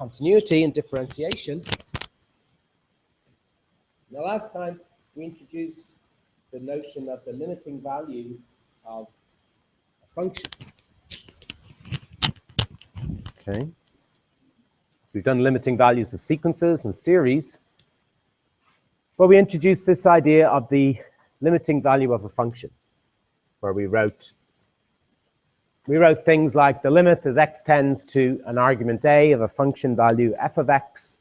continuity and differentiation. Now, last time we introduced the notion of the limiting value of a function. Okay. So we've done limiting values of sequences and series, but we introduced this idea of the limiting value of a function, where we wrote things like the limit as x tends to an argument a of a function value f of x.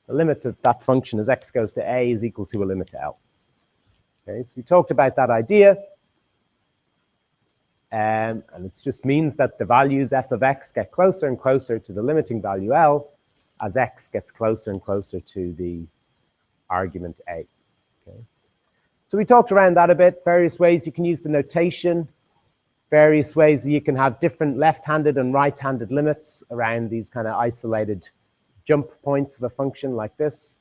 The limit of that function as x goes to a is equal to a limit to L. Okay, so we talked about that idea. And it just means that the values f of x get closer and closer to the limiting value L as x gets closer and closer to the argument a. Okay. So we talked around that a bit, various ways you can use the notation, various ways that you can have different left-handed and right-handed limits around these kind of isolated jump points of a function like this.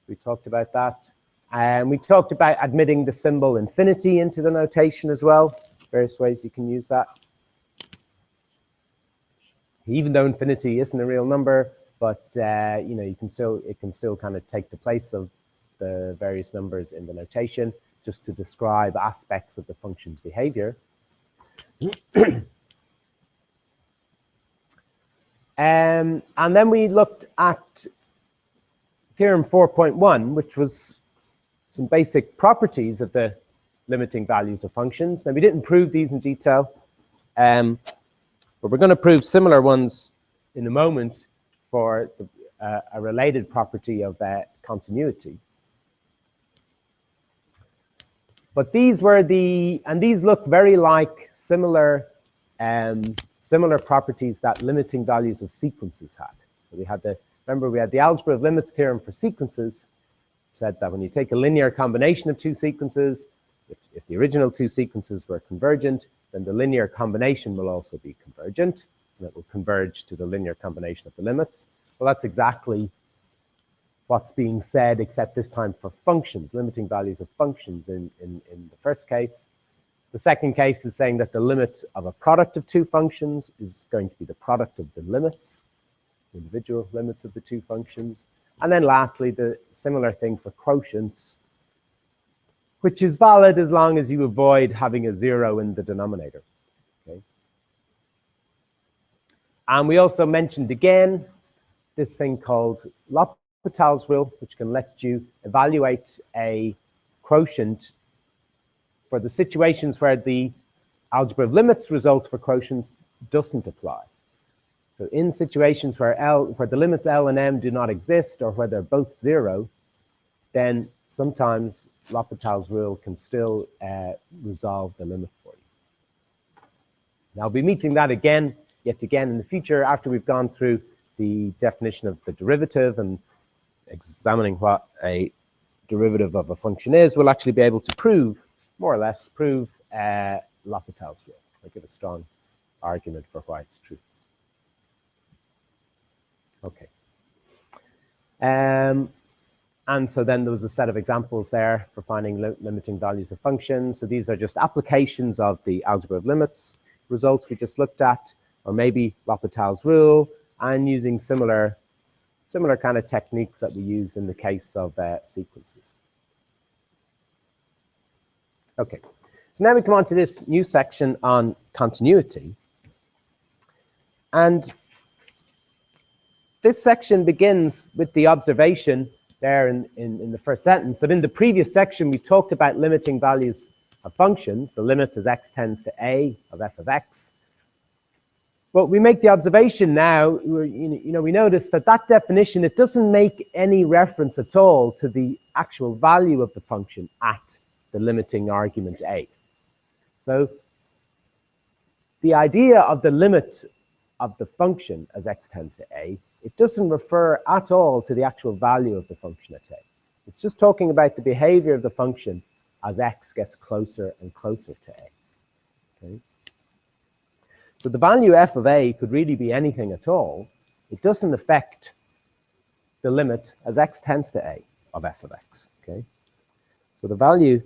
We talked about that. And we talked about admitting the symbol infinity into the notation as well. Various ways you can use that. Even though infinity isn't a real number, but you know, it can still kind of take the place of the various numbers in the notation just to describe aspects of the function's behavior. And then we looked at theorem 4.1, which was some basic properties of the limiting values of functions. Now, we didn't prove these in detail, but we're going to prove similar ones in a moment for a related property of continuity. But these were and these look very like similar properties that limiting values of sequences had. So we had remember we had the algebra of limits theorem for sequences, said that when you take a linear combination of two sequences, if the original two sequences were convergent, then the linear combination will also be convergent, and it will converge to the linear combination of the limits. Well, that's exactly what's being said, except this time for functions, limiting values of functions in the first case. The second case is saying that the limit of a product of two functions is going to be the product of the limits, the individual limits of the two functions. And then lastly, the similar thing for quotients, which is valid as long as you avoid having a zero in the denominator. Okay. And we also mentioned again this thing called L'Hopital's rule, which can let you evaluate a quotient for the situations where the algebra of limits result for quotients doesn't apply. So in situations where the limits L and M do not exist, or where they're both zero, then sometimes L'Hopital's rule can still resolve the limit for you. Now, I'll be meeting that yet again in the future after we've gone through the definition of the derivative and examining what a derivative of a function is. We'll actually be able to prove, more or less, L'Hopital's rule. I'll give a strong argument for why it's true. Okay. And so then there was a set of examples there for finding limiting values of functions. So these are just applications of the algebra of limits results we just looked at, or maybe L'Hopital's rule, and using similar kind of techniques that we use in the case of sequences. Okay, so now we come on to this new section on continuity. And this section begins with the observation there in the first sentence that in the previous section we talked about limiting values of functions, the limit as x tends to a of f of x. Well, we make the observation now, we notice that definition, it doesn't make any reference at all to the actual value of the function at the limiting argument a. So the idea of the limit of the function as x tends to a, it doesn't refer at all to the actual value of the function at a. It's just talking about the behavior of the function as x gets closer and closer to a. Okay? So the value f of a could really be anything at all. It doesn't affect the limit as x tends to a of f of x. Okay? So the value,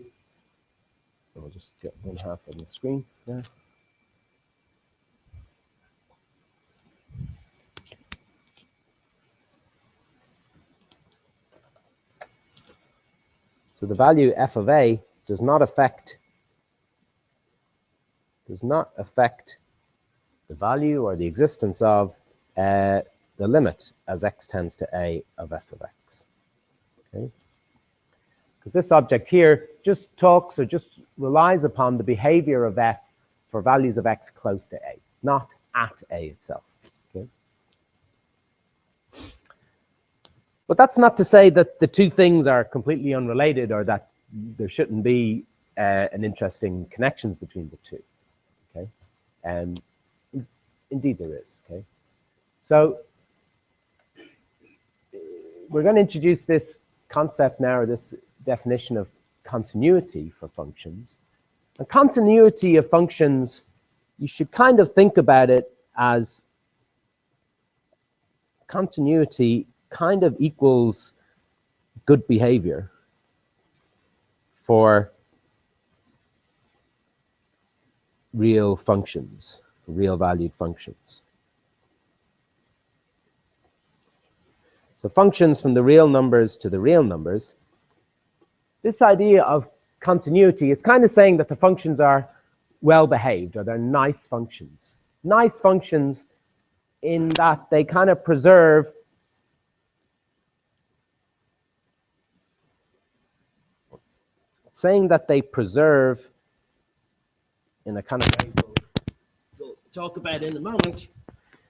I'll just get one half on the screen there. So the value f of a does not affect the value or the existence of the limit as x tends to a of f of x. Okay? Because this object here just talks or just relies upon the behavior of f for values of x close to a, not at a itself. Okay? But that's not to say that the two things are completely unrelated or that there shouldn't be an interesting connections between the two. Okay? And indeed there is. Okay? So we're going to introduce this concept now, or this definition of continuity for functions. And continuity of functions, you should kind of think about it as continuity kind of equals good behavior for real functions, real valued functions. So functions from the real numbers to the real numbers, this idea of continuity, it's kind of saying that the functions are well behaved, or they're nice functions. Nice functions in that they kind of preserve saying that they preserve in a kind of way we'll talk about in a moment,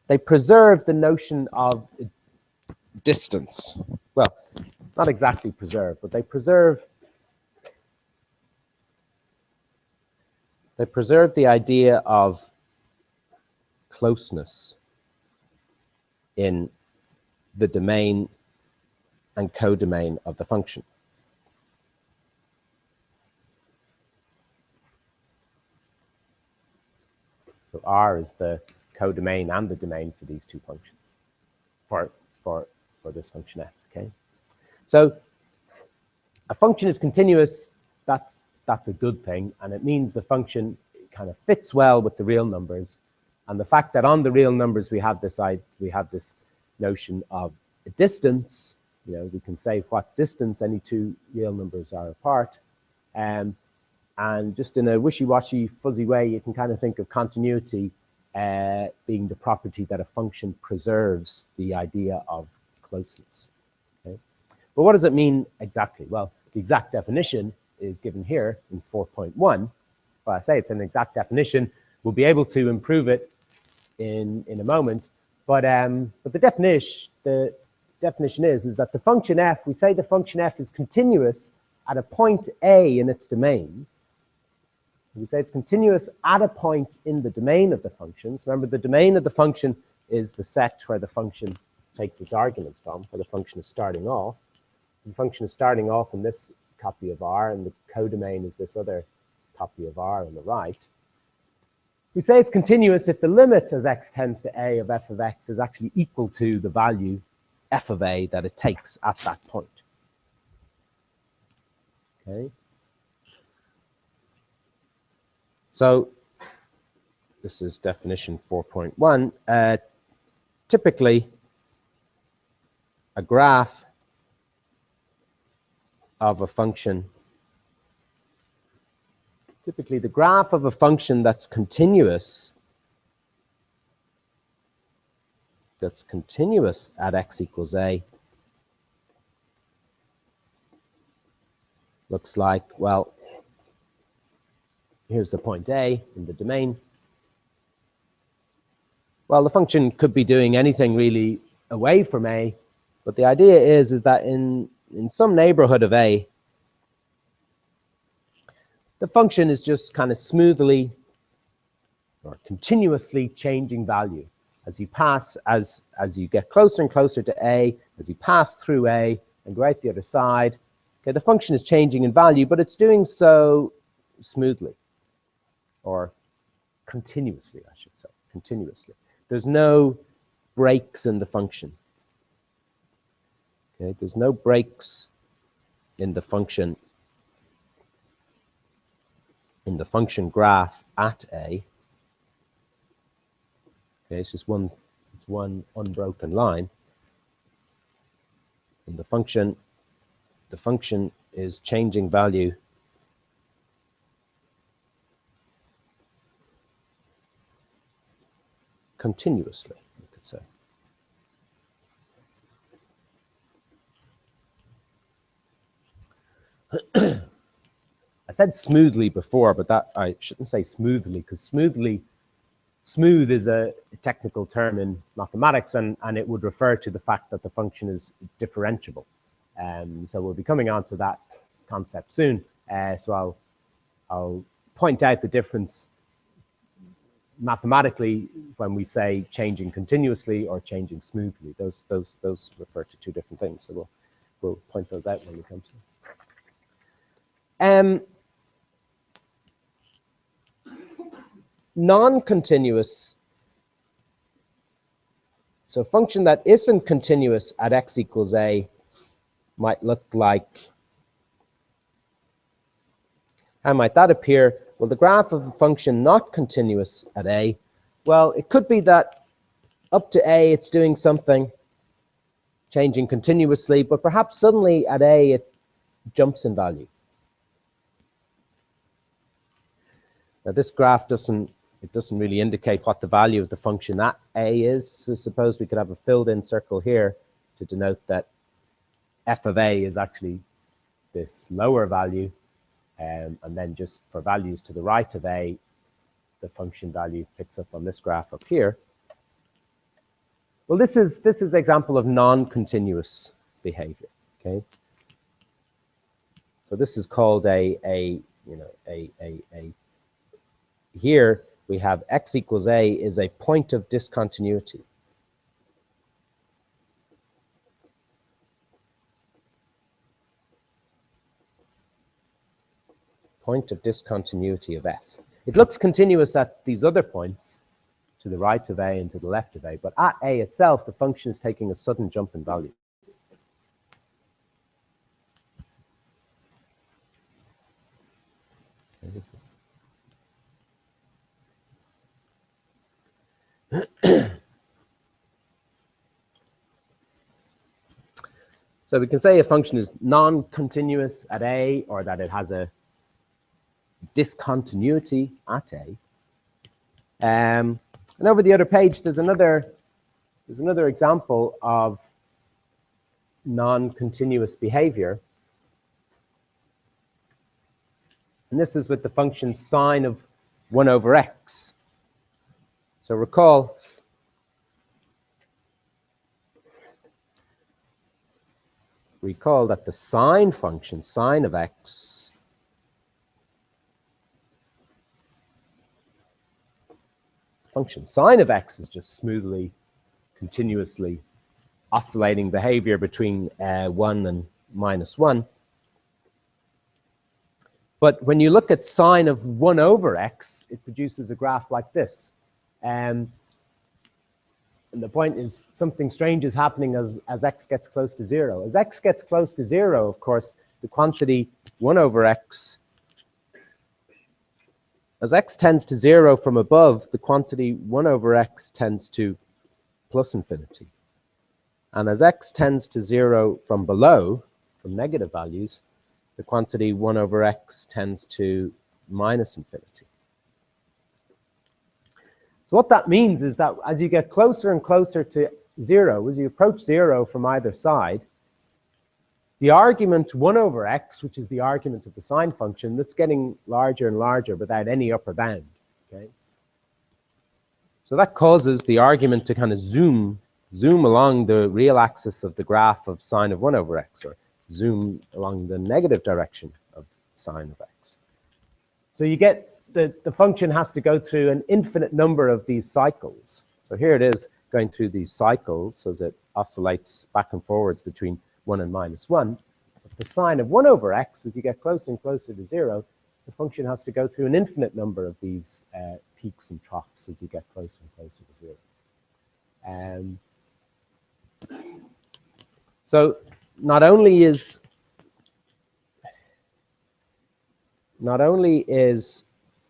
they preserve the notion of distance. Well, not exactly preserve, but they preserve the idea of closeness in the domain and codomain of the function. So R is the codomain and the domain for these two functions, for this function f. Okay, so a function is continuous. That's a good thing, and it means the function kind of fits well with the real numbers, and the fact that on the real numbers we have this notion of a distance. You know, we can say what distance any two real numbers are apart, and just in a wishy-washy, fuzzy way, you can kind of think of continuity being the property that a function preserves the idea of closeness. Okay? But what does it mean exactly? Well, the exact definition is given here in 4.1. Well, I say it's an exact definition. We'll be able to improve it in a moment. But the definition is that the function f, we say the function f is continuous at a point A in its domain. We say it's continuous at a point in the domain of the functions. Remember, the domain of the function is the set where the function takes its arguments from, where the function is starting off. The function is starting off in this copy of R, and the codomain is this other copy of R on the right. We say it's continuous if the limit as x tends to a of f of x is actually equal to the value f of a that it takes at that point. Okay. So this is definition 4.1. Typically, a graph of a function, typically the graph of a function that's continuous at x equals a looks like, well, here's the point A in the domain. Well, the function could be doing anything really away from A, but the idea is that in some neighborhood of A, the function is just kind of smoothly or continuously changing value. As you pass, as you get closer and closer to A, as you pass through A and go out the other side, okay, the function is changing in value, but it's doing so smoothly. Or continuously, I should say, continuously. There's no breaks in the function. Okay, there's no breaks in the function graph at A. Okay, it's just one unbroken line. And the function is changing value continuously, you could say. I said smoothly before, but that I shouldn't say smoothly, because smooth is a technical term in mathematics, and it would refer to the fact that the function is differentiable. So we'll be coming on to that concept soon. So I'll point out the difference mathematically when we say changing continuously or changing smoothly. Those refer to two different things. So we'll point those out when we come to them. Non-continuous, so a function that isn't continuous at x equals a might look like, how might that appear? Well, the graph of a function not continuous at a, well, it could be that up to a it's doing something, changing continuously, but perhaps suddenly at a it jumps in value. Now this graph doesn't really indicate what the value of the function at a is. So suppose we could have a filled in circle here to denote that f of a is actually this lower value. And then just for values to the right of a, the function value picks up on this graph up here. Well, this is an example of non-continuous behavior. Okay. So this is called here we have x equals a is a point of discontinuity. Point of discontinuity of f. It looks continuous at these other points to the right of a and to the left of a, but at a itself, the function is taking a sudden jump in value. So we can say a function is non-continuous at a, or that it has a discontinuity at a. And over the other page, there's another example of non-continuous behavior. And this is with the function sine of 1 over x. So recall that the sine function, sine of x, function sine of x is just smoothly, continuously oscillating behavior between 1 and -1. But when you look at sine of 1 over x, it produces a graph like this. And the point is something strange is happening as x gets close to 0. As x gets close to 0, of course, the quantity 1 over x, as x tends to 0 from above, the quantity 1 over x tends to plus infinity. And as x tends to 0 from below, from negative values, the quantity 1 over x tends to minus infinity. So what that means is that as you get closer and closer to 0, as you approach 0 from either side, the argument 1 over x, which is the argument of the sine function, that's getting larger and larger without any upper bound. Okay? So that causes the argument to kind of zoom along the real axis of the graph of sine of 1 over x, or zoom along the negative direction of sine of x. So you get the function has to go through an infinite number of these cycles. So here it is going through these cycles as it oscillates back and forwards between 1 and -1. But the sine of 1 over x, as you get closer and closer to 0, the function has to go through an infinite number of these peaks and troughs as you get closer and closer to 0. So not only is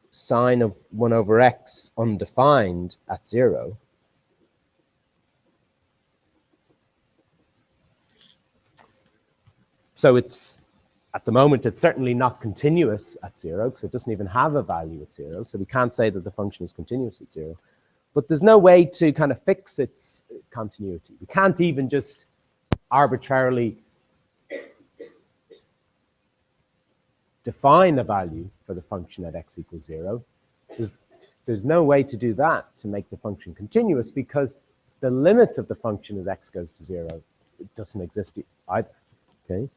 sine of 1 over x undefined at 0, so it's At the moment, it's certainly not continuous at 0 because it doesn't even have a value at 0. So we can't say that the function is continuous at 0. But there's no way to kind of fix its continuity. We can't even just arbitrarily define a value for the function at x equals 0. There's no way to do that to make the function continuous because the limit of the function as x goes to 0, it doesn't exist either. Okay.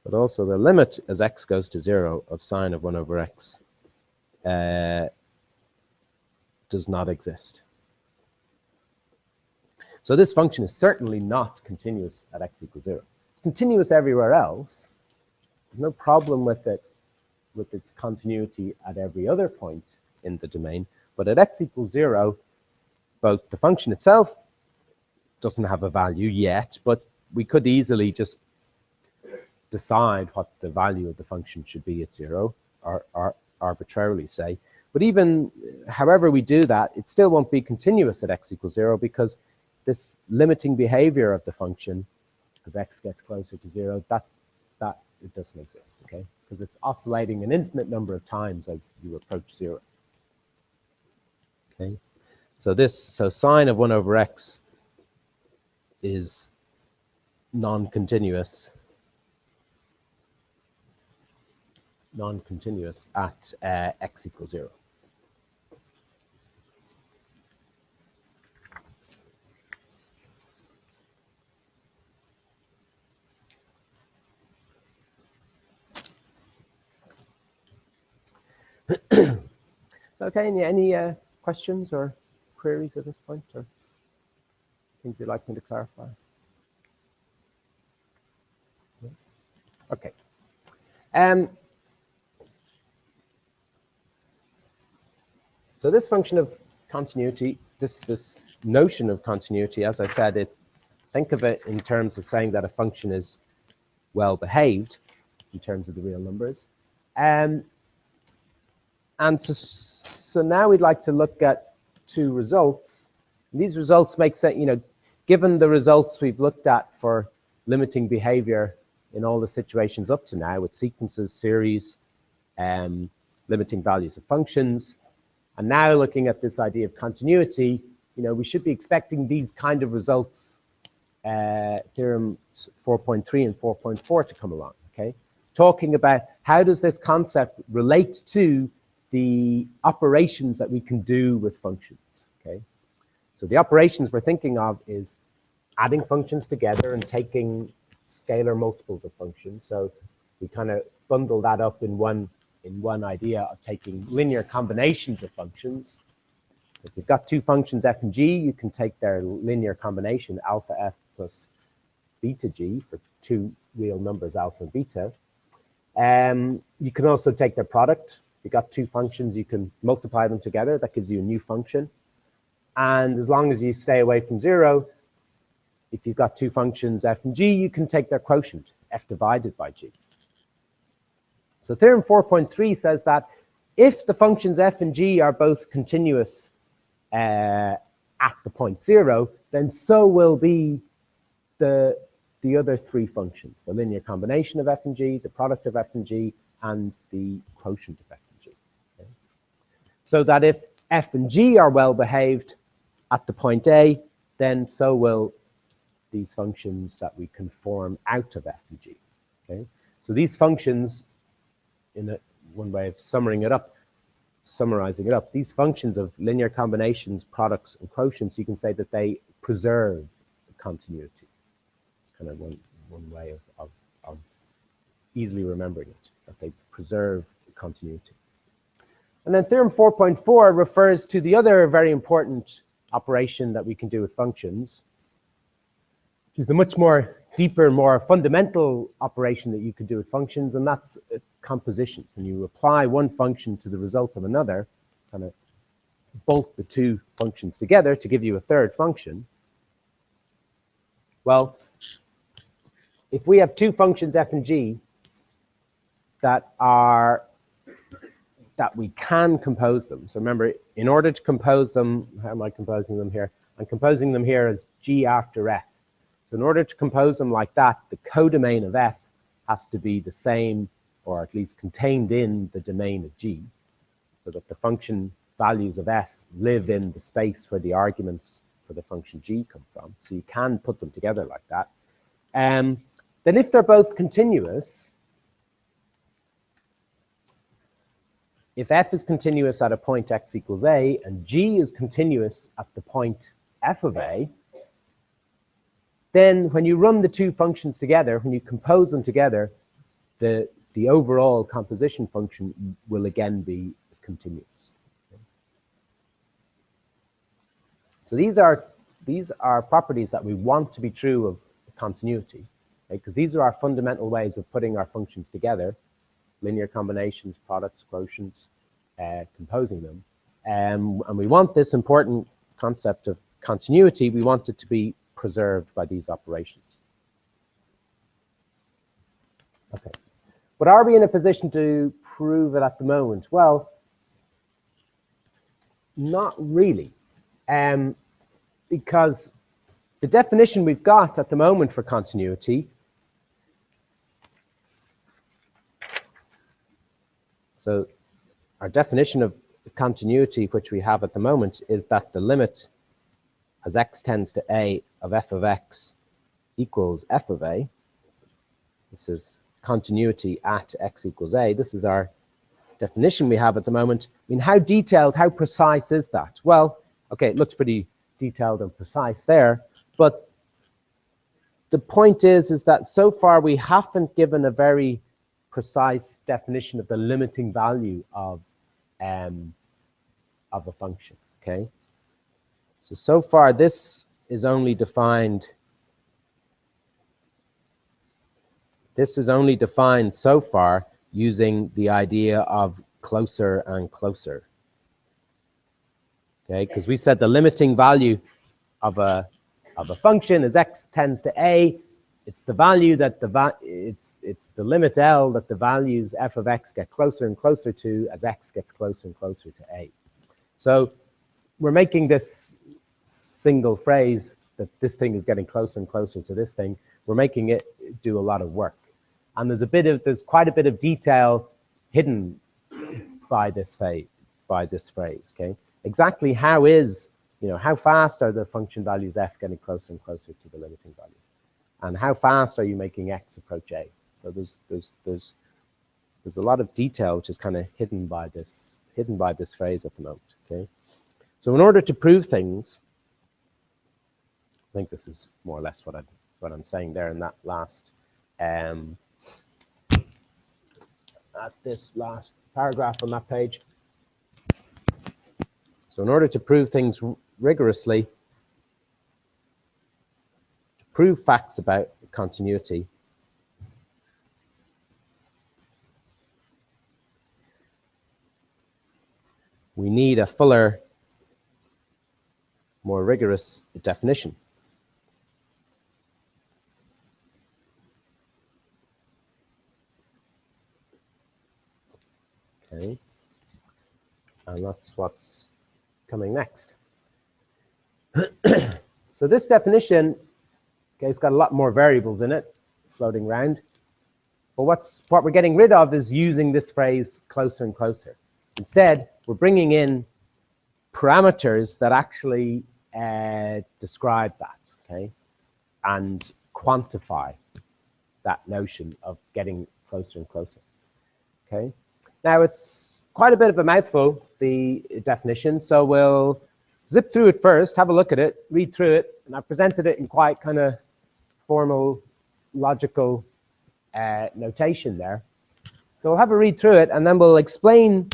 But also the limit as x goes to 0 of sine of 1 over x does not exist. So this function is certainly not continuous at x equals 0. It's continuous everywhere else. There's no problem with it, with its continuity at every other point in the domain. But at x equals 0, both the function itself doesn't have a value yet, but we could easily just decide what the value of the function should be at 0, or arbitrarily say. But even however we do that, it still won't be continuous at x equals 0 because this limiting behavior of the function, as x gets closer to 0, that it doesn't exist, okay? Because it's oscillating an infinite number of times as you approach 0. Okay, so sine of 1 over x is non-continuous at x equals 0. Okay, any questions or queries at this point, or things you'd like me to clarify? Okay. So this function of continuity, this notion of continuity, as I said, think of it in terms of saying that a function is well behaved in terms of the real numbers. And so now we'd like to look at two results. And these results make sense, given the results we've looked at for limiting behavior in all the situations up to now with sequences, series, limiting values of functions. And now looking at this idea of continuity, we should be expecting these kind of results, theorem 4.3 and 4.4 to come along, okay? Talking about how does this concept relate to the operations that we can do with functions, okay? So the operations we're thinking of is adding functions together and taking scalar multiples of functions. So we kind of bundle that up in one idea of taking linear combinations of functions. If you've got two functions f and g, you can take their linear combination alpha f plus beta g for two real numbers alpha and beta. You can also take their product. If you've got two functions, you can multiply them together. That gives you a new function. And as long as you stay away from 0, if you've got two functions f and g, you can take their quotient, f divided by g. So theorem 4.3 says that if the functions f and g are both continuous at the point 0, then so will be the other three functions, the linear combination of f and g, the product of f and g, and the quotient of f and g. Okay? So that if f and g are well behaved at the point A, then so will these functions that we can form out of f and g. Okay? So these functions, one way of summarizing it up, these functions of linear combinations, products, and quotients, you can say that they preserve continuity. It's kind of one way of easily remembering it, that they preserve continuity. And then theorem 4.4 refers to the other very important operation that we can do with functions, which is the much more deeper, more fundamental operation that you could do with functions, and that's composition. When you apply one function to the result of another, kind of bulk the two functions together to give you a third function. Well, if we have two functions f and g that we can compose them. So remember, in order to compose them, how am I composing them here? I'm composing them here as g after f. So in order to compose them like that, the codomain of f has to be the same, or at least contained in the domain of G, so that the function values of f live in the space where the arguments for the function G come from. So you can put them together like that. Then if they're both continuous, if f is continuous at a point x equals a, and G is continuous at the point f of a, then when you run the two functions together, when you compose them together, the overall composition function will again be continuous. So these are properties that we want to be true of continuity, because these are our fundamental ways of putting our functions together: linear combinations, products, quotients, composing them. And we want this important concept of continuity, we want it to be preserved by these operations. Okay, but are we in a position to prove it at the moment? Well, not really, because the definition we've got at the moment for continuity, so our definition of continuity which we have at the moment is that the limit as x tends to a of f of x equals f of a. This is continuity at x equals a. This is our definition we have at the moment. I mean, how detailed, how precise is that? Well, okay, it looks pretty detailed and precise there, but the point is that so far we haven't given a very precise definition of the limiting value of a function, okay? So far this is only defined, so far using the idea of closer and closer, okay? Because we said the limiting value of a function as x tends to a, it's the value that it's the limit L that the values f of x get closer and closer to as x gets closer and closer to a. So we're making this single phrase that this thing is getting closer and closer to this thing, we're making it do a lot of work. And there's quite a bit of detail hidden by this phrase, okay? Exactly how fast are the function values f getting closer and closer to the limiting value? And how fast are you making x approach a? So there's a lot of detail which is kind of hidden by this phrase at the moment, okay? So in order to prove things, I think this is more or less what I'm saying there in that last at this last paragraph on that page. So in order to prove things rigorously, to prove facts about continuity, we need a fuller, more rigorous definition. Okay, and that's what's coming next. So this definition, okay, it's got a lot more variables in it floating around, but what we're getting rid of is using this phrase closer and closer. Instead, we're bringing in parameters that actually describe that, okay, and quantify that notion of getting closer and closer, okay. Now, it's quite a bit of a mouthful, the definition, so we'll zip through it first, have a look at it, read through it, and I presented it in quite kind of formal, logical notation there. So we'll have a read through it, and then we'll explain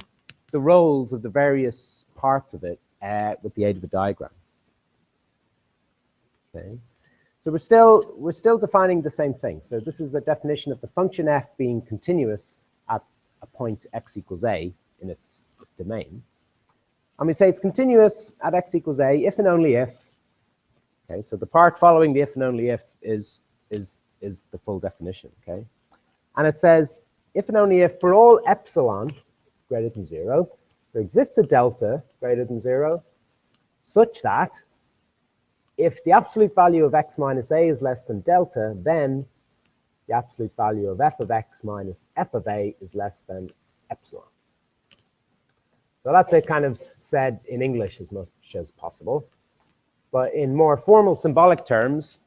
the roles of the various parts of it with the aid of a diagram. Okay. So we're still defining the same thing. So this is a definition of the function f being continuous at a point x equals a in its domain. And we say it's continuous at x equals a if and only if. Okay, so the part following the if and only if is the full definition. Okay, and it says if and only if for all epsilon greater than 0, there exists a delta greater than 0, such that if the absolute value of x minus a is less than delta, then the absolute value of f of x minus f of a is less than epsilon. So that's it kind of said in English as much as possible. But in more formal symbolic terms,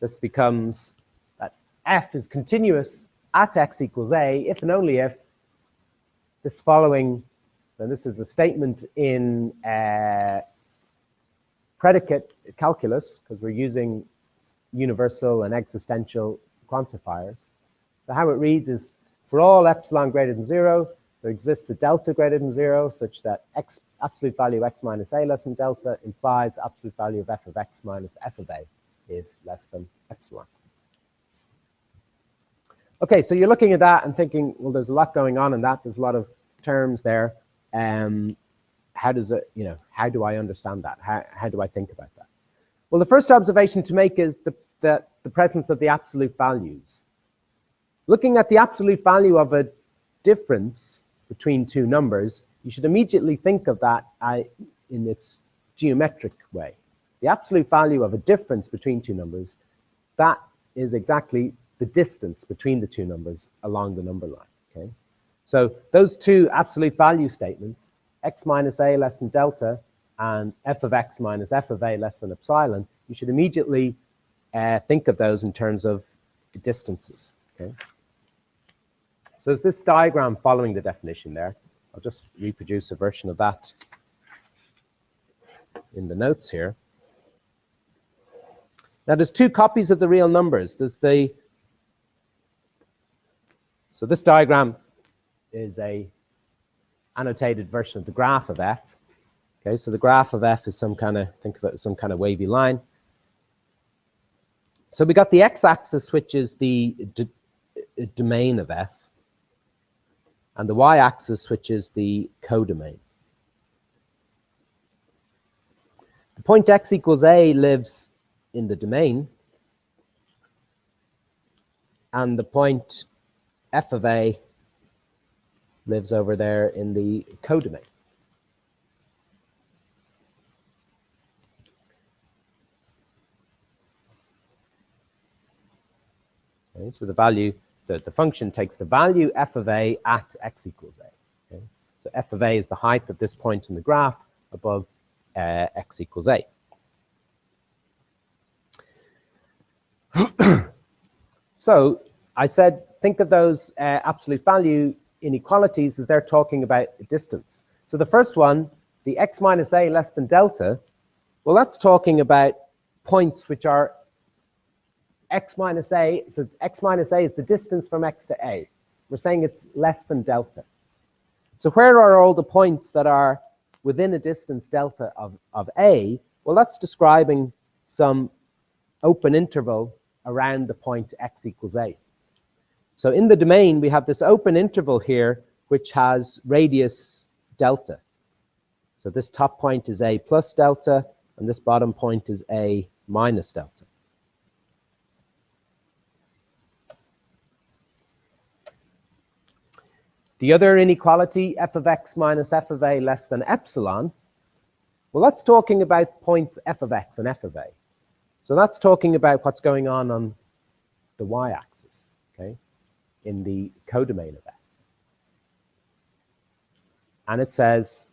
this becomes that f is continuous at x equals a if and only if this following, and this is a statement in predicate calculus, because we're using universal and existential quantifiers. So how it reads is, for all epsilon greater than 0, there exists a delta greater than 0, such that absolute value of x minus a less than delta implies absolute value of f of x minus f of a is less than epsilon. Okay, so you're looking at that and thinking, well, there's a lot going on in that. There's a lot of terms there. How does it, how do I understand that? How do I think about that? Well, the first observation to make is the presence of the absolute values. Looking at the absolute value of a difference between two numbers, you should immediately think of that in its geometric way. The absolute value of a difference between two numbers, that is exactly the distance between the two numbers along the number line. Okay? So those two absolute value statements, x minus a less than delta and f of x minus f of a less than epsilon, you should immediately think of those in terms of distances. Okay? So there's this diagram following the definition there. I'll just reproduce a version of that in the notes here. Now there's two copies of the real numbers. There's so this diagram is a annotated version of the graph of f. Okay, so the graph of f is some kind of, think of it as some kind of wavy line. So we got the x-axis, which is the domain of f, and the y-axis, which is the codomain. The point x equals a lives in the domain, and the point f of a lives over there in the codomain. Okay, so the function takes the value f of a at x equals a. Okay? So f of a is the height at this point in the graph above x equals a. So I said, think of those absolute value inequalities as they're talking about distance. So the first one, the x minus a less than delta, well, that's talking about points which are x minus a. So x minus a is the distance from x to a. We're saying it's less than delta. So where are all the points that are within a distance delta of a? Well, that's describing some open interval around the point x equals a. So in the domain, we have this open interval here, which has radius delta. So this top point is a plus delta, and this bottom point is a minus delta. The other inequality, f of x minus f of a less than epsilon, well, that's talking about points f of x and f of a. So that's talking about what's going on the y-axis, okay, in the codomain of f. And it says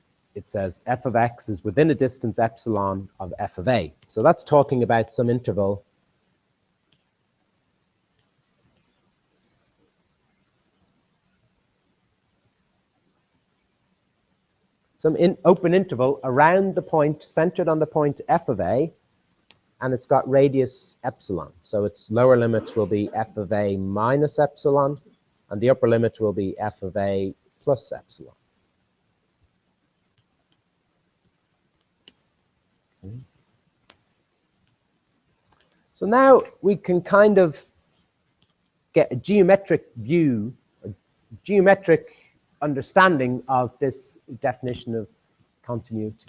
f of x is within a distance epsilon of f of a. So that's talking about some interval open interval around the point, centered on the point f of a, and it's got radius epsilon. So its lower limit will be f of a minus epsilon, and the upper limit will be f of a plus epsilon. Okay. So now we can kind of get a geometric view, a geometric understanding of this definition of continuity.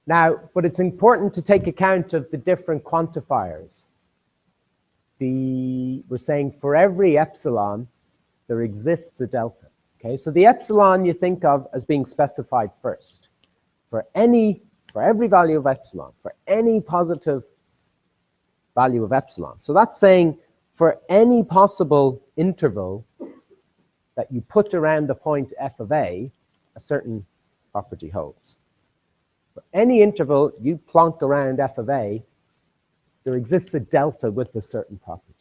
Now, but it's important to take account of the different quantifiers. We're saying for every epsilon, there exists a delta. Okay, so the epsilon you think of as being specified first. For any for every value of epsilon, for any positive value of epsilon. So that's saying for any possible interval that you put around the point f of a certain property holds. For any interval you plonk around f of a, there exists a delta with a certain property.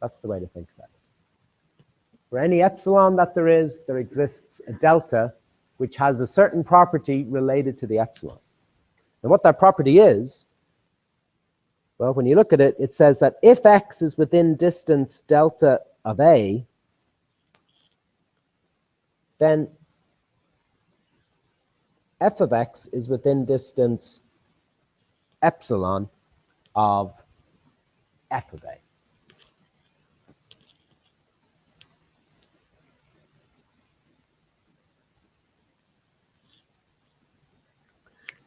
That's the way to think about it. For any epsilon that there exists a delta which has a certain property related to the epsilon. And what that property is, well, when you look at it, it says that if x is within distance delta of a, then f of x is within distance epsilon of f of a.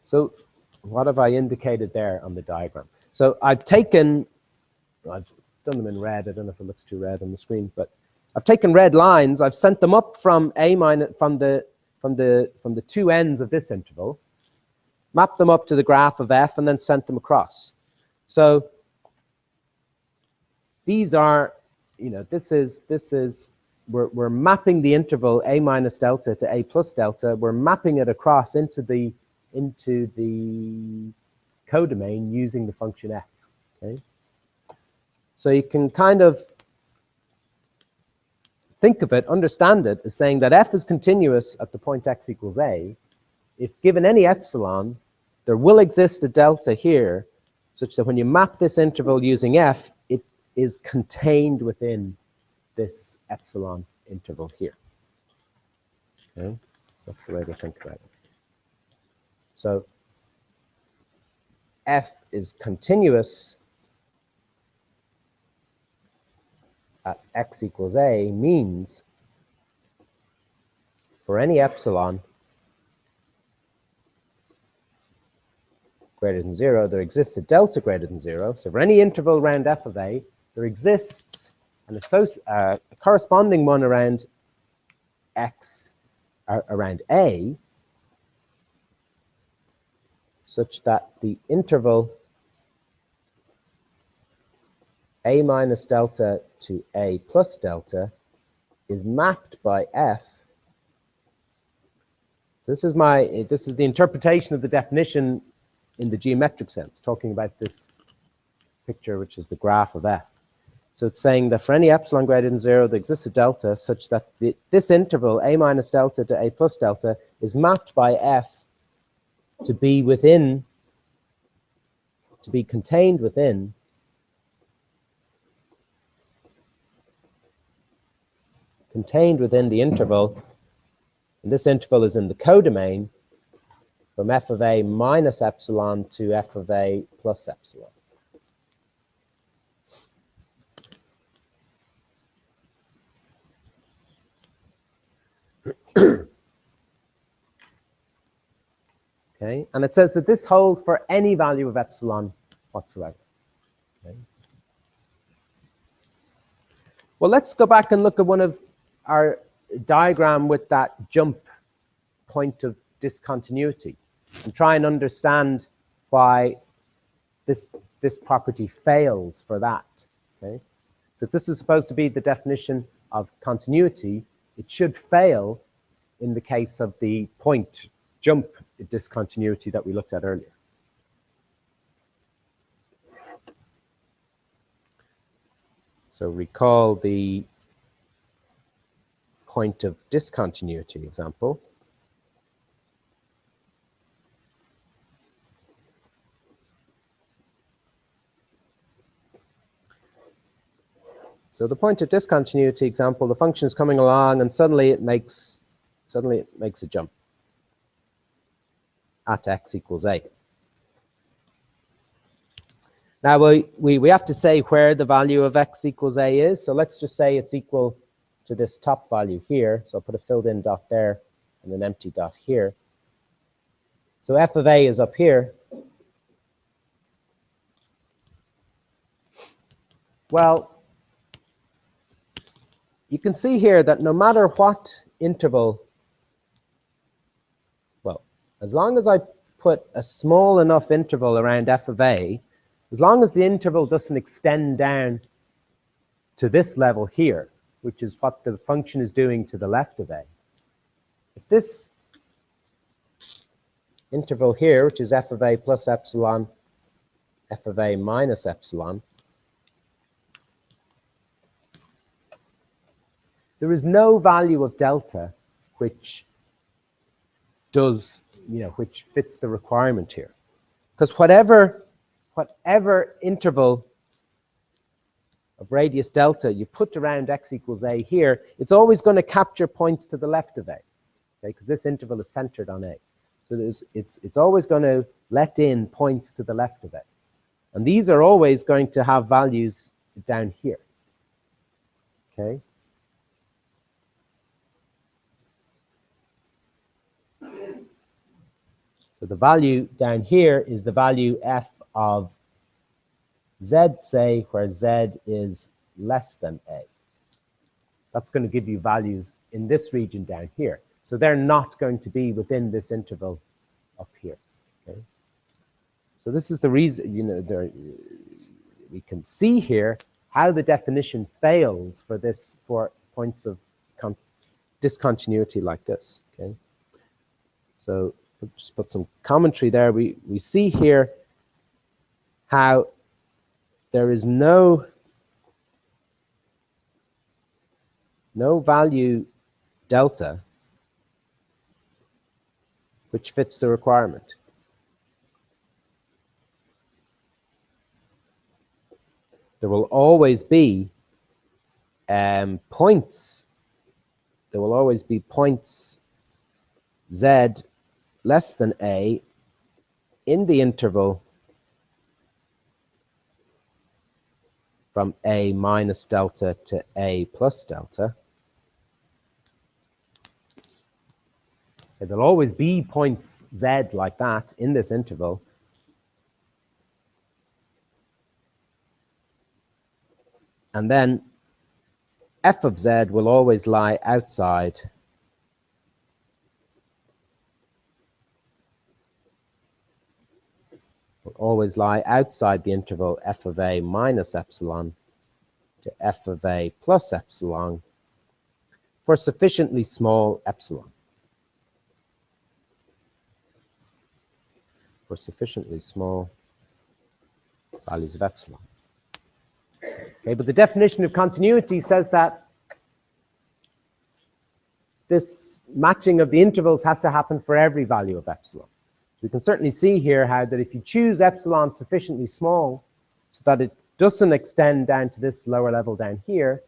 So what have I indicated there on the diagram? So I've done them in red. I don't know if it looks too red on the screen, but I've taken red lines. I've sent them up from from the two ends of this interval, mapped them up to the graph of f, and then sent them across. So these are, we're mapping the interval a minus delta to a plus delta. We're mapping it across into the codomain using the function f. Okay, so you can kind of think of it, understand it as saying that f is continuous at the point x equals a. If given any epsilon, there will exist a delta here, such that when you map this interval using f, it is contained within this epsilon interval here. Okay, so that's the way to think about it. So f is continuous at x equals a means for any epsilon greater than 0, there exists a delta greater than 0. So for any interval around f of a, there exists a corresponding one around x, around a, such that the interval a minus delta to a plus delta is mapped by f. So this is the interpretation of the definition in the geometric sense, talking about this picture, which is the graph of f. So it's saying that for any epsilon greater than 0, there exists a delta such that this interval a minus delta to a plus delta is mapped by f to be contained within the interval, and this interval is in the codomain from f of a minus epsilon to f of a plus epsilon. Okay, and it says that this holds for any value of epsilon whatsoever. Okay. Well, let's go back and look at one of our diagram with that jump point of discontinuity and try and understand why this property fails for that. Okay, so if this is supposed to be the definition of continuity, it should fail in the case of the point jump discontinuity that we looked at earlier. So recall the point of discontinuity example. So the point of discontinuity example, the function is coming along and suddenly it makes a jump at x equals a. Now we have to say where the value of x equals a is. So let's just say it's equal to this top value here. So I'll put a filled in dot there and an empty dot here. So f of a is up here. Well, you can see here that no matter what interval, well, as long as I put a small enough interval around f of a, as long as the interval doesn't extend down to this level here, which is what the function is doing to the left of a. If this interval here, which is f of a plus epsilon, f of a minus epsilon, there is no value of delta which does, which fits the requirement here. Because whatever interval of radius delta you put around x equals a here, it's always going to capture points to the left of a, okay? Because this interval is centered on a. So it's always going to let in points to the left of a. And these are always going to have values down here, okay? So the value down here is the value f of z, say, where z is less than a. That's going to give you values in this region down here. So they're not going to be within this interval up here, okay? So this is the reason, we can see here how the definition fails for this, for points of discontinuity like this, okay? So just put some commentary there. We see here how there is no value delta which fits the requirement. There will always be points. There will always be points z less than a in the interval from a minus delta to a plus delta. There'll always be points z like that in this interval. And then f of z will always lie outside the interval f of a minus epsilon to f of a plus epsilon for sufficiently small epsilon. For sufficiently small values of epsilon. Okay, but the definition of continuity says that this matching of the intervals has to happen for every value of epsilon. So we can certainly see here how that if you choose epsilon sufficiently small so that it doesn't extend down to this lower level down here,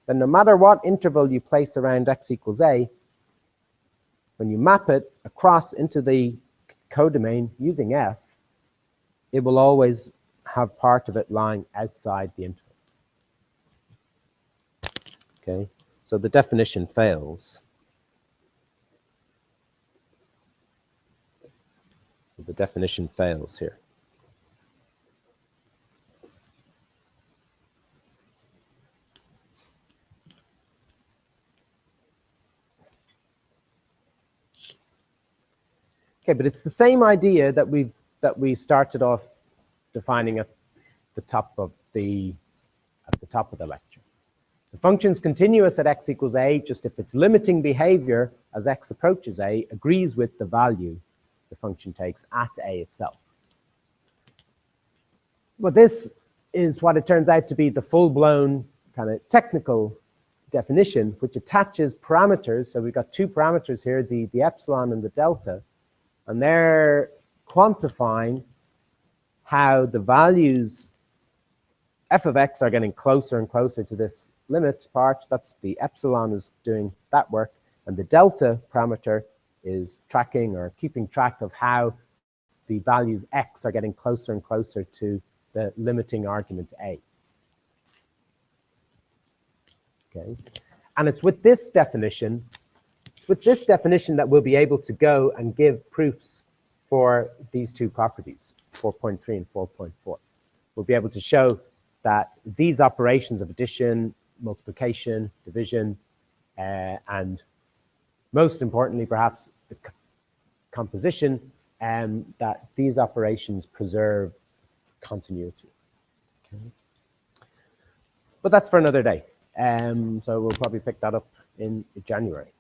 then no matter what interval you place around x equals a, when you map it across into the codomain using f, it will always have part of it lying outside the interval. Okay, so the definition fails. The definition fails here. Okay, but it's the same idea that we started off defining at the top of the lecture. The function's continuous at x equals a, just if its limiting behavior as x approaches a agrees with the value the function takes at a itself. But this is what it turns out to be the full-blown kind of technical definition, which attaches parameters. So we've got two parameters here, the epsilon and the delta, and they're quantifying how the values f of x are getting closer and closer to this limit part. That's the epsilon is doing that work, and the delta parameter is tracking or keeping track of how the values x are getting closer and closer to the limiting argument a. Okay, and it's with this definition that we'll be able to go and give proofs for these two properties, 4.3 and 4.4. We'll be able to show that these operations of addition, multiplication, division, and most importantly, perhaps, the composition that these operations preserve continuity. Okay. But that's for another day. So we'll probably pick that up in January.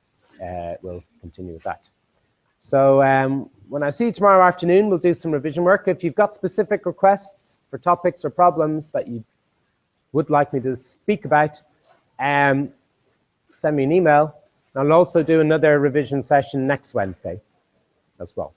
We'll continue with that. So when I see you tomorrow afternoon, we'll do some revision work. If you've got specific requests for topics or problems that you would like me to speak about, send me an email. I'll also do another revision session next Wednesday as well.